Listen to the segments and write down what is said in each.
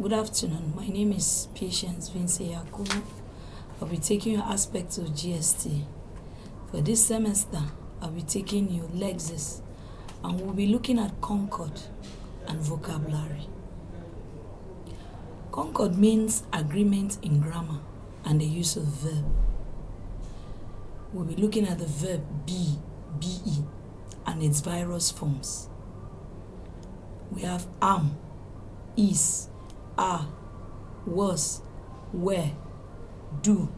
Good afternoon. My name is Patience VINTSE YAKUBU. I'll be taking you aspects of GST. For this semester, I'll be taking you Lexis, and we'll be looking at concord and vocabulary. Concord means agreement in grammar and the use of verb. We'll be looking at the verb be, and its various forms. We have am, is, are, was, were, do,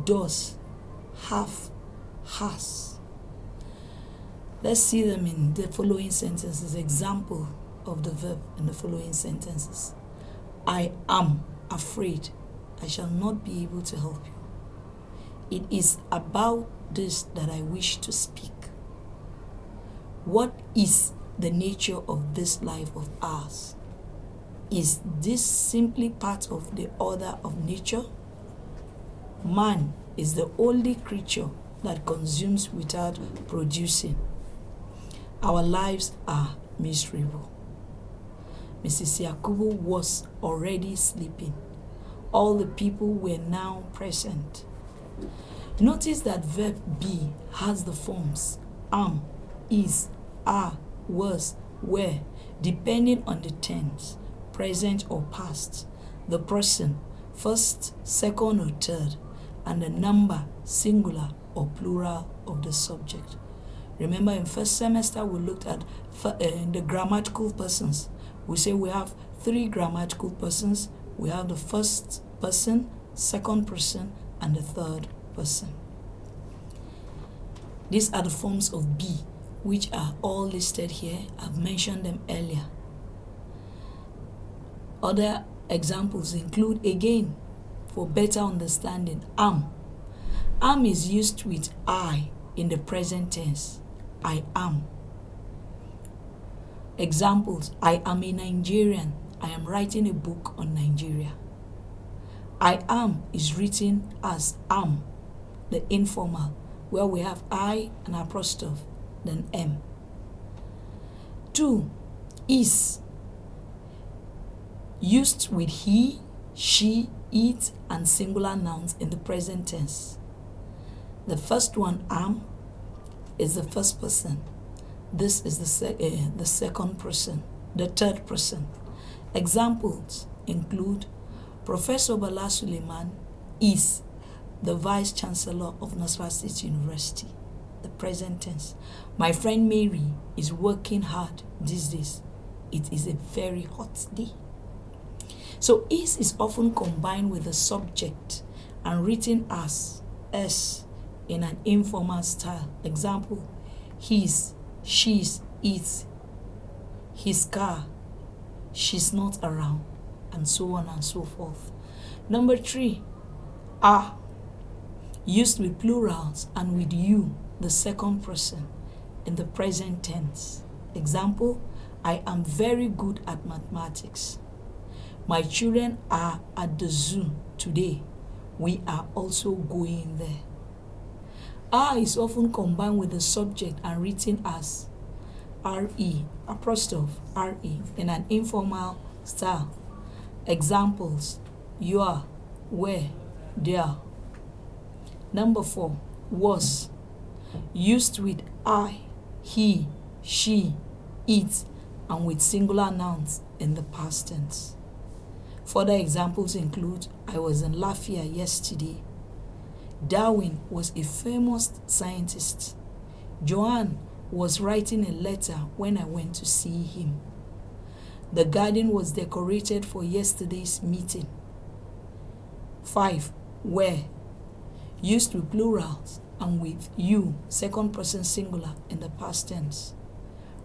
does, have, has. Let's see them in the following sentences. Example of the verb in the following sentences. I am afraid I shall not be able to help you. It is about this that I wish to speak. What is the nature of this life of ours? Is this simply part of the order of nature? Man is the only creature that consumes without producing. Our lives are miserable. Mrs. Yakubu was already sleeping. All the people were now present. Notice that verb be has the forms am, is, are, was, were, depending on the tense, present or past, the person, first, second, or third, and the number, singular or plural, of the subject. Remember, in first semester, we looked at the grammatical persons. We say we have 3 grammatical persons. We have the first person, second person, and the third person. These are the forms of be, which are all listed here. I've mentioned them earlier. Other examples include, again, for better understanding, am. Am is used with I in the present tense. I am. Examples, I am a Nigerian. I am writing a book on Nigeria. I am is written as am, the informal, where we have I and apostrophe, then M. 2. Is used with he, she, it, and singular nouns in the present tense. The first one, am, is the first person. This is the second person, the third person. Examples include Professor Bala Suleiman is the Vice Chancellor of Nasarawa State University, the present tense. My friend Mary is working hard these days. It is a very hot day. So is often combined with the subject and written as S in an informal style. Example, his, she's, it, his car, she's not around, and so on and so forth. Number 3, are, used with plurals and with you, the second person, in the present tense. Example, I am very good at mathematics. My children are at the zoo today. We are also going there. Are is often combined with the subject and written as RE, apostrophe RE, in an informal style. Examples, you are, were, there. Number 4, was, used with I, he, she, it, and with singular nouns in the past tense. Further examples include, I was in Lafayette yesterday. Darwin was a famous scientist. Joanne was writing a letter when I went to see him. The garden was decorated for yesterday's meeting. 5, were, used with plurals and with you, second person singular, in the past tense.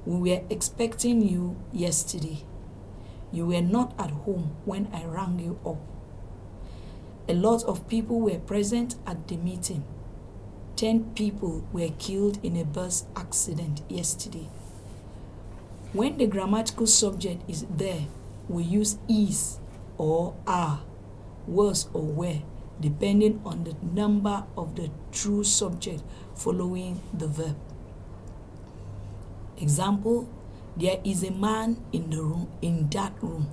We were expecting you yesterday. You were not at home when I rang you up. A lot of people were present at the meeting. 10 people were killed in a bus accident yesterday. When the grammatical subject is there, we use is or are, was or were, depending on the number of the true subject following the verb. Example, there is a man in that room.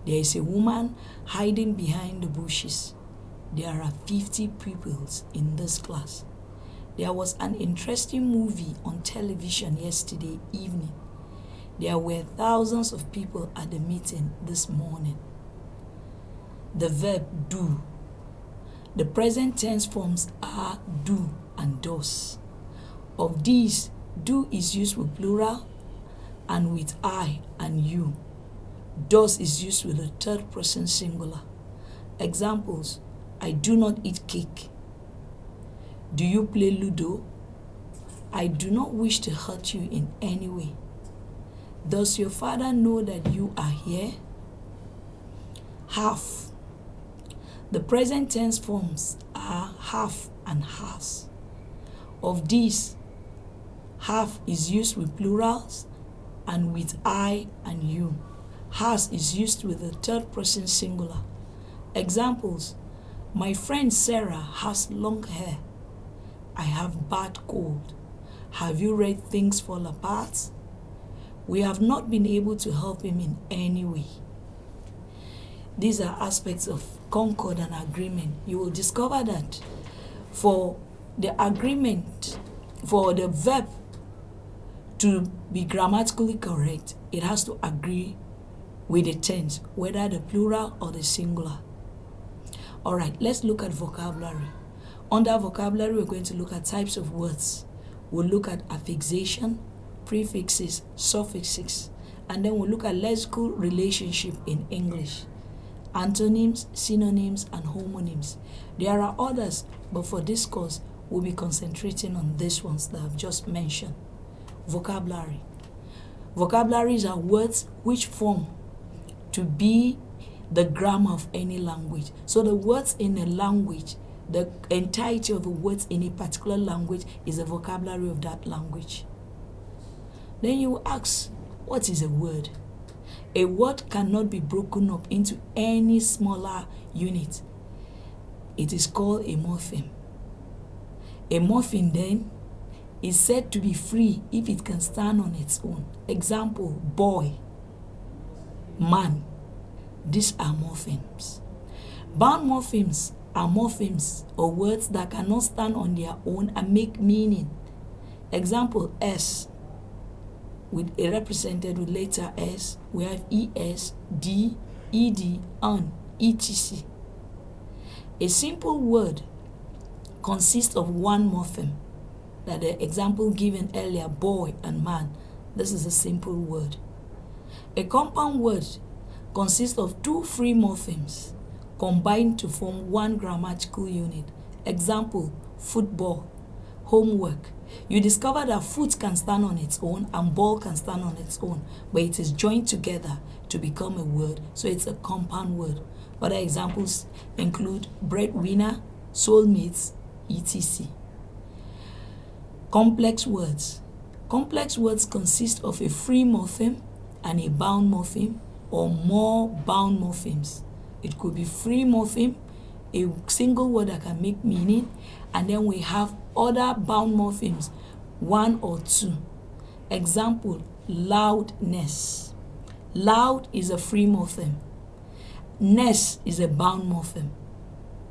There is a woman hiding behind the bushes. There are 50 pupils in this class. There was an interesting movie on television yesterday evening. There were thousands of people at the meeting this morning. The verb do. The present tense forms are do and does. Of these, do is used with plural and with I and you. Does is used with the third person singular. Examples: I do not eat cake. Do you play Ludo? I do not wish to hurt you in any way. Does your father know that you are here? Have. The present tense forms are have and has. Of these, have is used with plurals and with I and you. Has is used with the third person singular. Examples: my friend Sarah has long hair. I have bad cold. Have you read Things Fall Apart? We have not been able to help him in any way. These are aspects of concord and agreement. You will discover that for the agreement, for the verb to be grammatically correct, it has to agree with the tense, whether the plural or the singular. All right, let's look at vocabulary. Under vocabulary, we're going to look at types of words. We'll look at affixation, prefixes, suffixes, and then we'll look at lexical relationship in English. Antonyms, synonyms, and homonyms. There are others, but for this course, we'll be concentrating on these ones that I've just mentioned. Vocabulary. Vocabularies are words which form to be the grammar of any language. So the words in a language, the entirety of the words in a particular language is the vocabulary of that language. Then you ask, what is a word? A word cannot be broken up into any smaller unit. It is called a morpheme. A morpheme then is said to be free if it can stand on its own. Example: boy, man. These are morphemes. Bound morphemes are morphemes or words that cannot stand on their own and make meaning. Example: S, represented with letter S. We have ES, D, ED, on, etc. A simple word consists of one morpheme. That the example given earlier, boy and man, this is a simple word. A compound word consists of two free morphemes combined to form one grammatical unit. Example: football, homework. You discover that foot can stand on its own and ball can stand on its own, but it is joined together to become a word, so it's a compound word. Other examples include breadwinner, soulmates, etc. Complex words. Complex words consist of a free morpheme and a bound morpheme, or more bound morphemes. It could be free morpheme, a single word that can make meaning, and then we have other bound morphemes, one or two. Example: loudness. Loud is a free morpheme. Ness is a bound morpheme.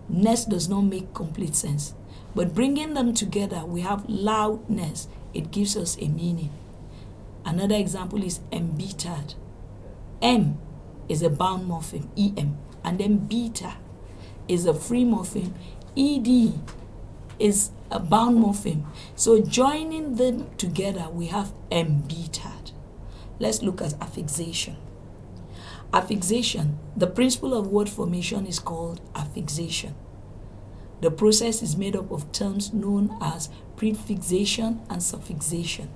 Ness does not make complete sense, but bringing them together, we have loudness. It gives us a meaning. Another example is embittered. M is a bound morpheme, EM, and then beta is a free morpheme, ED is a bound morpheme. So joining them together, we have embittered. Let's look at affixation. Affixation, the principle of word formation is called affixation. The process is made up of terms known as prefixation and suffixation.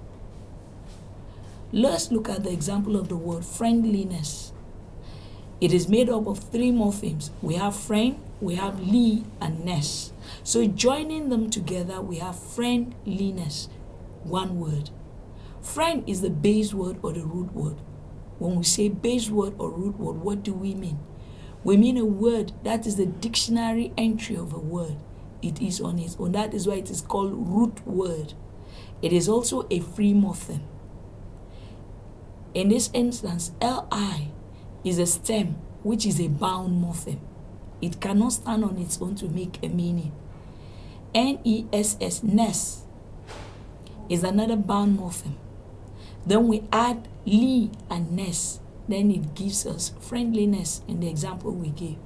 Let's look at the example of the word friendliness. It is made up of three morphemes. We have friend, we have ly, and ness. So joining them together, we have friendliness, one word. Friend is the base word or the root word. When we say base word or root word, what do we mean? We mean a word that is the dictionary entry of a word. It is on its own. That is why it is called root word. It is also a free morpheme. In this instance, li is a stem which is a bound morpheme. It cannot stand on its own to make a meaning. Ness, ness, is another bound morpheme. Then we add li and ness, then it gives us friendliness in the example we gave.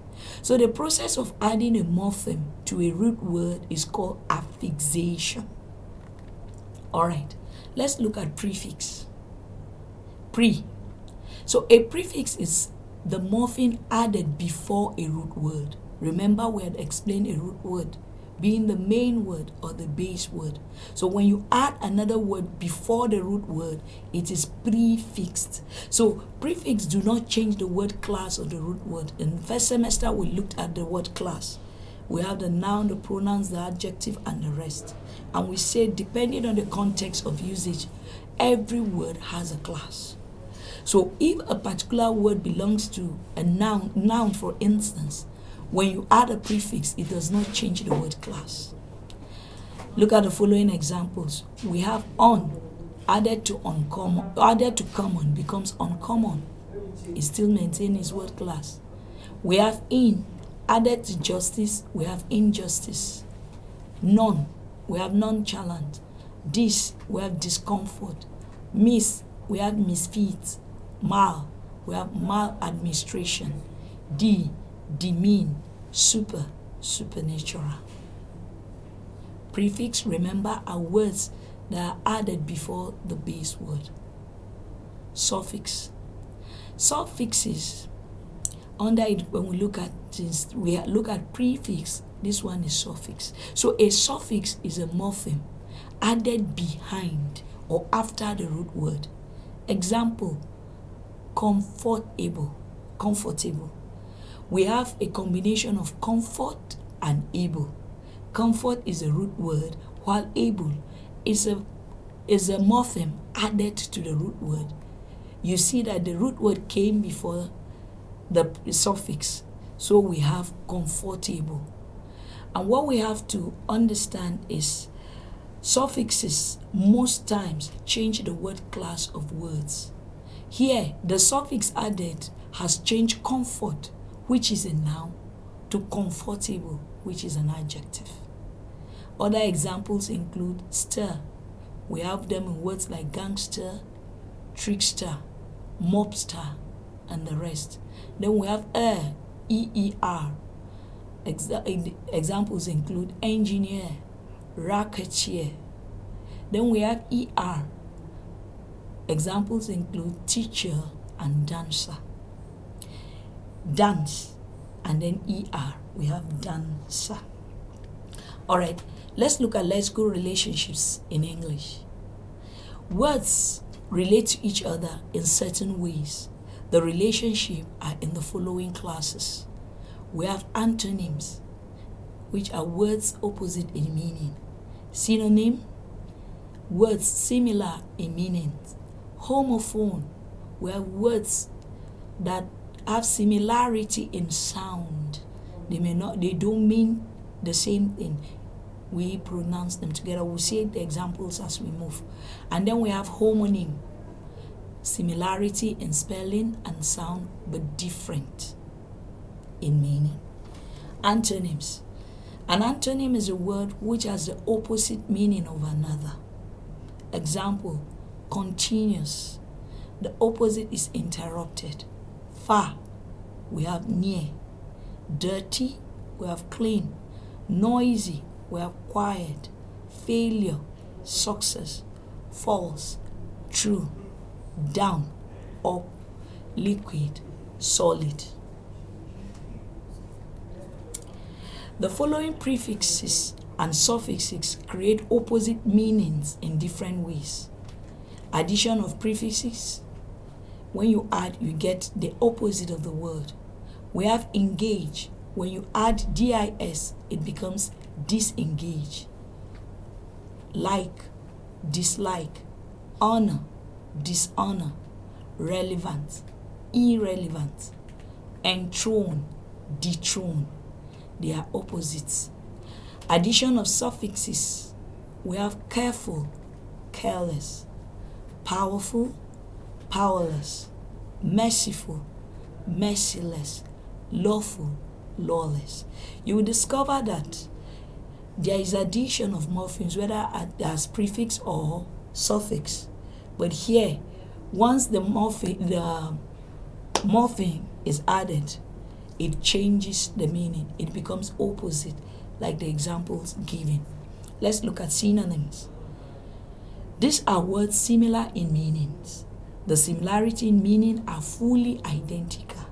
So the process of adding a morpheme to a root word is called affixation. All right, let's look at prefix. Pre. So a prefix is the morpheme added before a root word. Remember, we had explained a root word being the main word or the base word. So when you add another word before the root word, it is prefixed. So prefix do not change the word class of the root word. In the first semester, we looked at the word class. We have the noun, the pronouns, the adjective, and the rest. And we said, depending on the context of usage, every word has a class. So if a particular word belongs to a noun for instance, when you add a prefix, it does not change the word class. Look at the following examples. We have on added to uncommon, added to common becomes uncommon. It still maintains its word class. We have in added to justice, we have injustice. None, we have nonchalant. Dis, we have discomfort. Miss, we have misfit. Mal, we have maladministration. Demean, super, supernatural. Prefix, remember, are words that are added before the base word. Suffix. Suffixes, under it, when we look at this, we look at prefix. This one is suffix. So a suffix is a morpheme added behind or after the root word. Example, comfortable, comfortable. We have a combination of comfort and able. Comfort is a root word, while able is a morpheme added to the root word. You see that the root word came before the suffix, so we have comfortable. And what we have to understand is suffixes most times change the word class of words. Here, the suffix added has changed comfort, which is a noun, to comfortable, which is an adjective. Other examples include stir. We have them in words like gangster, trickster, mobster, and the rest. Then we have E-E-R. Examples include engineer, racketeer. Then we have E-R. Examples include teacher and dancer. Dance, and then ER, we have dancer. All right, let's look at lexical relationships in English. Words relate to each other in certain ways. The relationship are in the following classes. We have antonyms, which are words opposite in meaning. Synonym, words similar in meaning. Homophone, we have words that have similarity in sound. They don't mean the same thing. We pronounce them together. We'll see the examples as we move. And then we have homonym, similarity in spelling and sound, but different in meaning. Antonyms. An antonym is a word which has the opposite meaning of another. Example, continuous. The opposite is interrupted. Far, we have near. Dirty, we have clean. Noisy, we have quiet. Failure, success. False, true. Down, up. Liquid, solid. The following prefixes and suffixes create opposite meanings in different ways. Addition of prefixes. When you add, you get the opposite of the word. We have engage. When you add dis, it becomes disengage. Like, dislike. Honor, dishonor. Relevant, irrelevant. Enthrone, dethrone. They are opposites. Addition of suffixes. We have careful, careless. Powerful, powerless. Merciful, merciless. lawful, lawless. You will discover that there is addition of morphemes, whether as prefix or suffix. But here, once the morpheme is added, it changes the meaning. It becomes opposite, like the examples given. Let's look at synonyms. These are words similar in meanings. The similarity in meaning are fully identical.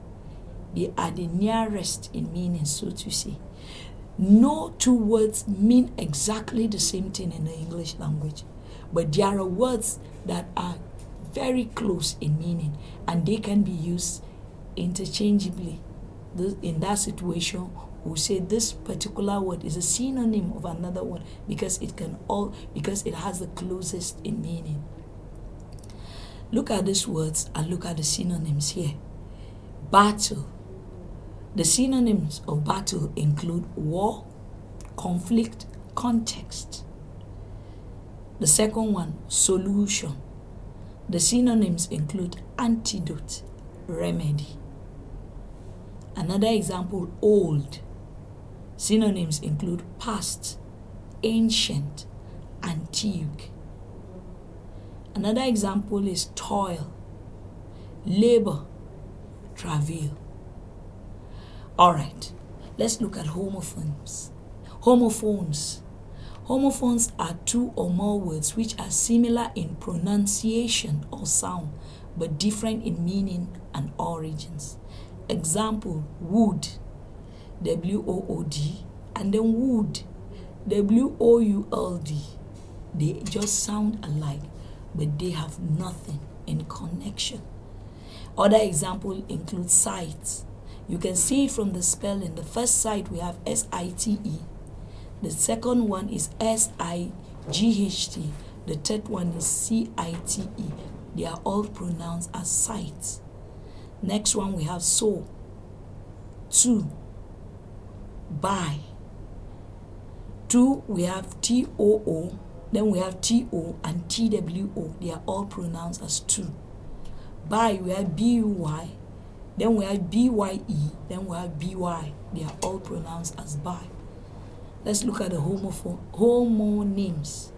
They are the nearest in meaning, so to say. No two words mean exactly the same thing in the English language, but there are words that are very close in meaning, and they can be used interchangeably. In that situation, we'll say this particular word is a synonym of another word because it has the closest in meaning. Look at these words and look at the synonyms here. Battle. The synonyms of battle include war, conflict, context. The second one, solution. The synonyms include antidote, remedy. Another example, old. Synonyms include past, ancient, antique. Another example is toil, labor, travail. All right, let's look at homophones. Homophones. Homophones are two or more words which are similar in pronunciation or sound, but different in meaning and origins. Example, wood, W-O-O-D, and then wood, W-O-U-L-D. They just sound alike, but they have nothing in connection. Other examples include sites. You can see it from the spelling. The first site we have S-I-T-E. The second one is S-I-G-H-T. The third one is C-I-T-E. They are all pronounced as sites. Next one we have so, to, by. Two we have T-O-O. Then we have T-O and T-W-O. They are all pronounced as to. By we have B-U-Y. Then we have B-Y-E, then we have B-Y. They are all pronounced as by. Let's look at the homonyms.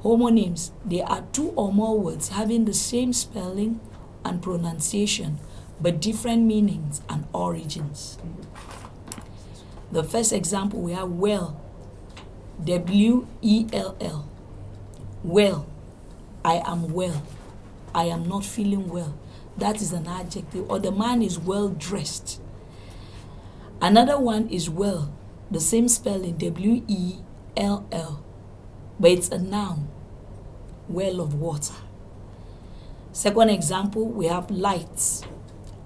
Homonyms, they are two or more words having the same spelling and pronunciation, but different meanings and origins. The first example, we have well, W-E-L-L. Well, I am well. I am not feeling well. That is an adjective. Or the man is well dressed. Another one is well, the same spelling, W-E-L-L, but it's a noun, well of water. Second example, we have lights,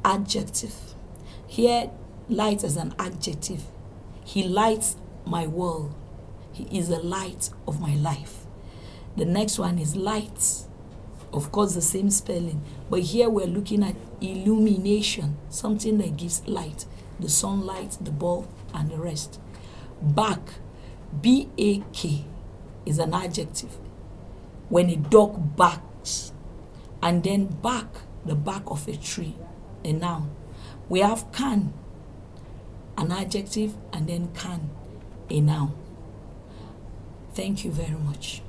adjective. Here, light is an adjective. He lights my world. He is the light of my life. The next one is lights. Of course, the same spelling, but here we're looking at illumination, something that gives light, the sunlight, the bulb, and the rest. Back, B-A-K, is an adjective. When a dog barks, and then back, the back of a tree, a noun. We have can, an adjective, and then can, a noun. Thank you very much.